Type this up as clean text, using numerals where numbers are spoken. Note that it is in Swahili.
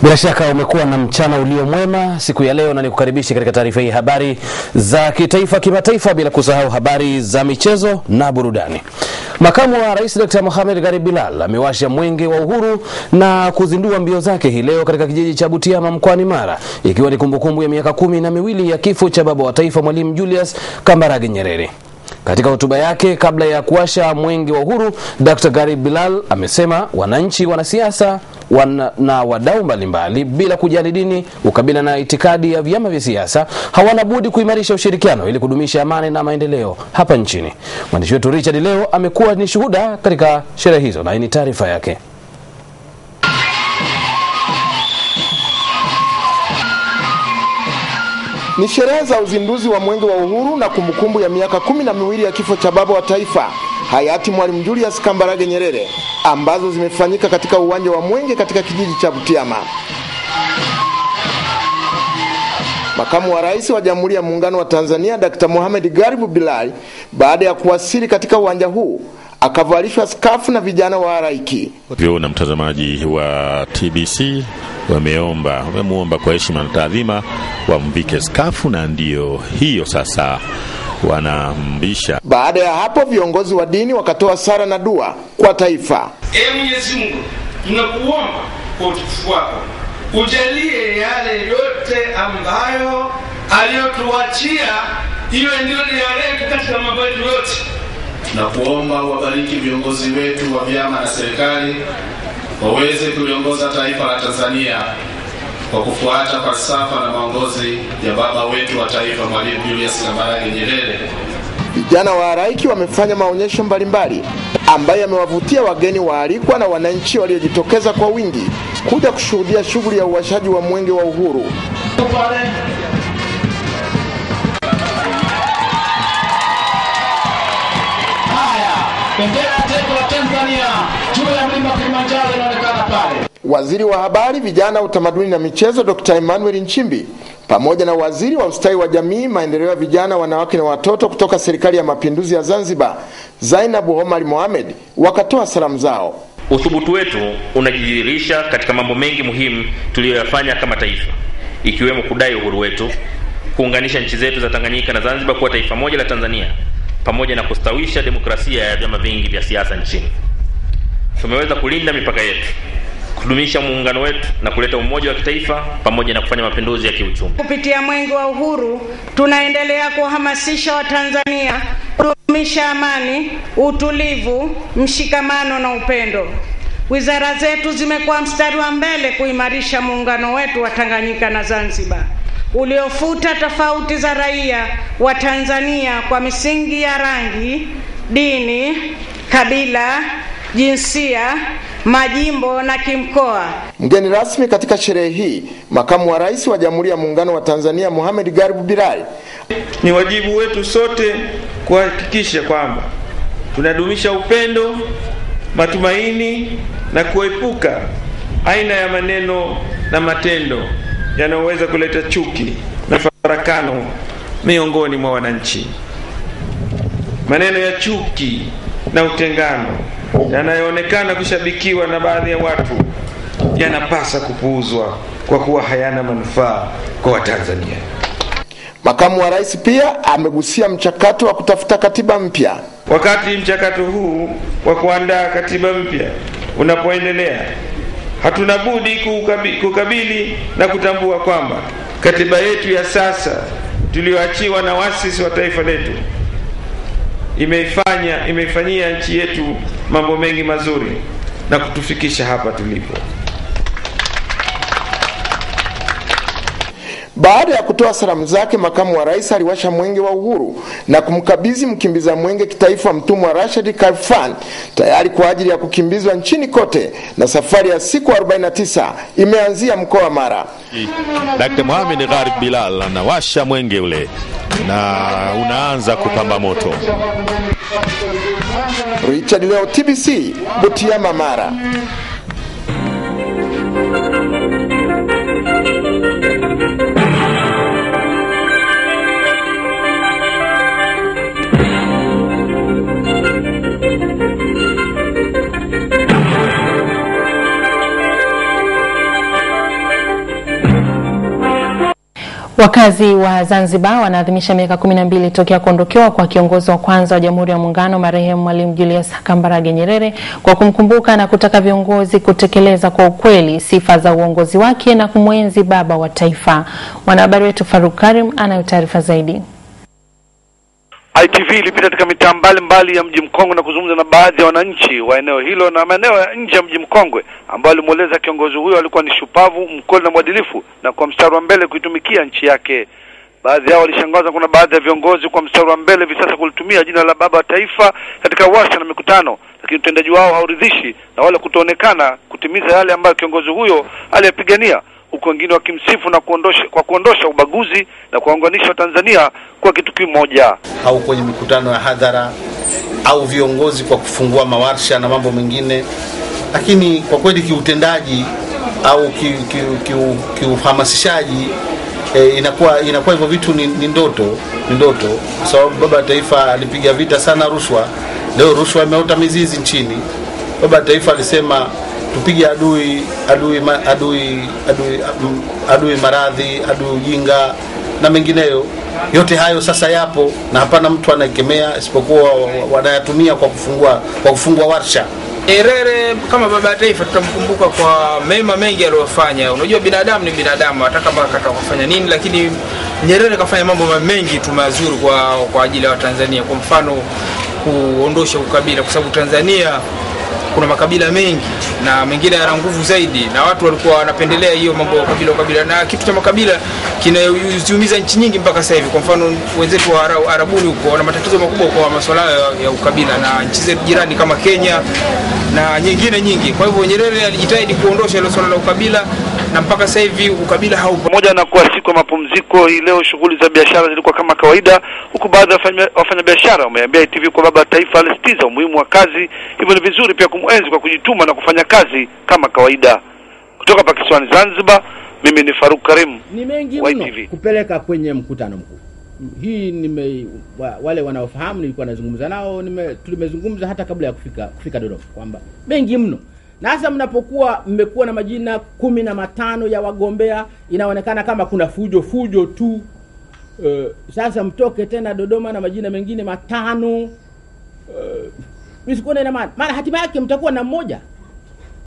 Bila shaka umekuwa na mchana ulio mwema siku ya leo, na nikukaribisha katika taarifa hii habari za kitaifa kimataifa, bila kusahau habari za michezo na burudani. Makamu wa Rais Dr. Mohamed Garib Bilal amewasha mwenge wa uhuru na kuzindua mbio zake hii leo katika kijiji cha Butiama mkoani Mara, ikiwa ni kumbukumbu ya miaka 12 ya kifo cha baba wa taifa Mwalimu Julius Kambarage Nyerere. Katika hotuba yake kabla ya kuwasha mwenge wa uhuru, Dr. Garib Bilal amesema wananchi, wanasiasa na wadau mbalimbali bila kujali dini, ukabila na itikadi ya vyama vya siasa hawana budi kuimarisha ushirikiano ili kudumisha amani na maendeleo hapa nchini. Mwandishi wetu Richard leo amekuwa ni shuhuda katika sherehe hizo, na hii ni taarifa yake. Ni sherehe za uzinduzi wa mwenge wa uhuru na kumbukumbu ya miaka 12 ya kifo cha baba wa taifa hayati Mwalimu Julius Kambarage Nyerere, ambazo zimefanyika katika uwanja wa Mwenge katika kijiji cha Butiama. Makamu wa Rais wa Jamhuri ya Muungano wa Tanzania Dr. Mohamed Garib Bilal, baada ya kuwasili katika uwanja huu, akavalishwa skafu na vijana wa halaiki. Na mtazamaji wa TBC wamemuomba kwa heshima na taadhima wamvike skafu, na ndio hiyo sasa wanambisha. Baada ya hapo viongozi wa dini wakatoa sala na dua kwa taifa. Mwenyezi Mungu, tunakuomba kwa utukufu wako ujalie yale yote ambayo aliyotuachia iwe ndio nia katika mambo yetu yote. Tunakuomba uwabariki viongozi wetu wa vyama na serikali waweze kuliongoza taifa la Tanzania kwa kufuata falsafa na maongozi ya baba wetu wa taifa Mwalimu Julius Kambarage Nyerere. Vijana wa halaiki wamefanya maonyesho mbalimbali ambayo yamewavutia wageni waalikwa na wananchi waliojitokeza kwa wingi kuja kushuhudia shughuli ya uwashaji wa mwenge wa uhuru. Bendera ya taifa la Tanzania juu ya mlima Kilimanjaro inaonekana pale. Waziri wa Habari, Vijana, Utamaduni na Michezo Dr. Emmanuel Nchimbi pamoja na Waziri wa Ustawi wa Jamii, Maendeleo ya Vijana, Wanawake na Watoto kutoka Serikali ya Mapinduzi ya Zanzibar Zainab Omar Mohamed wakatoa salamu zao. Uthubutu wetu unajidhihirisha katika mambo mengi muhimu tuliyoyafanya kama taifa, ikiwemo kudai uhuru wetu, kuunganisha nchi zetu za Tanganyika na Zanzibar kuwa taifa moja la Tanzania, pamoja na kustawisha demokrasia ya vyama vingi vya siasa nchini. Tumeweza kulinda mipaka yetu, kudumisha muungano wetu na kuleta umoja wa kitaifa pamoja na kufanya mapinduzi ya kiuchumi. Kupitia mwenge wa uhuru tunaendelea kuhamasisha Watanzania kudumisha amani, utulivu, mshikamano na upendo. Wizara zetu zimekuwa mstari wa mbele kuimarisha muungano wetu wa Tanganyika na Zanzibar, uliofuta tofauti za raia wa Tanzania kwa misingi ya rangi, dini, kabila, jinsia, majimbo na kimkoa. Mgeni rasmi katika sherehe hii, Makamu wa Rais wa Jamhuri ya Muungano wa Tanzania Mohamed Garib Bilal. Ni wajibu wetu sote kuhakikisha kwamba tunadumisha upendo, matumaini na kuepuka aina ya maneno na matendo yanayoweza kuleta chuki na farakano miongoni mwa wananchi. Maneno ya chuki na utengano yanayoonekana kushabikiwa na baadhi ya watu yanapasa kupuuzwa kwa kuwa hayana manufaa kwa Watanzania. Makamu wa Rais pia amegusia mchakato wa kutafuta katiba mpya. Wakati mchakato huu wa kuandaa katiba mpya unapoendelea, hatuna budi kukabili na kutambua kwamba katiba yetu ya sasa tuliyoachiwa na waasisi wa taifa letu imeifanyia nchi yetu mambo mengi mazuri na kutufikisha hapa tulipo. Baada ya kutoa salamu zake, Makamu wa Rais aliwasha mwenge wa uhuru na kumkabidhi mkimbiza mwenge kitaifa Mtumwa Rashid Karfan, tayari kwa ajili ya kukimbizwa nchini kote, na safari ya siku 49 imeanzia mkoa wa Mara. Dr. Mohamed Garib Bilal anawasha mwenge ule na unaanza kupamba moto. Richard leo, TBC, Butiama, Mara. Wakazi wa Zanzibar wanaadhimisha miaka 12 tokea kuondokewa kwa kiongozi wa kwanza wa Jamhuri ya Muungano marehemu Mwalimu Julius Kambarage Nyerere, kwa kumkumbuka na kutaka viongozi kutekeleza kwa ukweli sifa za uongozi wake na kumwenzi baba wa taifa. Mwanahabari wetu Faruk Karim anayo taarifa zaidi. ITV ilipita katika mitaa mbalimbali ya mji Mkongwe na kuzungumza na baadhi ya wananchi wa eneo hilo na maeneo ya nje ya mji Mkongwe, ambao alimueleza kiongozi huyo alikuwa ni shupavu, mkweli na mwadilifu na kwa mstari wa mbele kuitumikia nchi yake. Baadhi yao walishangaza kuna baadhi ya viongozi kwa mstari wa mbele hivi sasa kulitumia jina la baba wa taifa katika warsha na mikutano, lakini utendaji wao hauridhishi na wala kutoonekana kutimiza yale ambayo kiongozi huyo aliyapigania, huku wengine wakimsifu na kuondosha ubaguzi na kuunganisha Tanzania kwa kitu kimoja. Au kwenye mikutano ya hadhara au viongozi kwa kufungua mawarsha na mambo mengine, lakini kwa kweli kiutendaji au kiuhamasishaji inakuwa hivyo vitu ni ndoto, kwa sababu baba wa taifa alipiga vita sana rushwa. Leo rushwa imeota mizizi nchini. Baba wa taifa alisema tupige adui maradhi, adui ujinga na mengineyo. Yote hayo sasa yapo na hapana mtu anakemea, isipokuwa wanayatumia kwa kufungua warsha. Nyerere kama baba wa taifa tutamkumbuka kwa mema mengi aliyofanya. Unajua binadamu ni binadamu, hata kama atakafanya nini, lakini Nyerere kafanya mambo mengi tu mazuri kwa ajili ya Tanzania. Kwa mfano kuondosha ukabila, kwa sababu Tanzania kuna makabila mengi na mengine yana nguvu zaidi, na watu walikuwa wanapendelea hiyo mambo ya ukabila, na kitu cha makabila kinaumiza nchi nyingi mpaka sasa hivi. Kwa mfano wenzetu wa Arabuni huko wana matatizo makubwa kwa masuala ya ukabila, na nchi zetu jirani kama Kenya na nyingine nyingi. Kwa hivyo Nyerere alijitahidi kuondosha ile swala la ukabila, na mpaka sasa hivi ukabila haupo. Pamoja na kuwa siku ya mapumziko hii leo, shughuli za biashara zilikuwa kama kawaida, huku baadhi ya wafanyabiashara wameambia ITV kwa baba taifa alisitiza umuhimu wa kazi, hivyo ni vizuri pia kumuenzi kwa kujituma na kufanya kazi kama kawaida. Kutoka Pakistan Zanzibar, mimi ni Faruk Karim. Ni mengi mno kupeleka kwenye mkutano mkuu. Hii wale wanaofahamu nilikuwa nazungumza nao, tulimezungumza hata kabla ya kufika Dodoma kwamba mengi mno. Na hasa mnapokuwa mmekuwa na majina 15 ya wagombea, inaonekana kama kuna fujo tu. Sasa mtoke tena Dodoma na majina mengine 5. Msikuone na maana hatima yake mtakuwa na mmoja.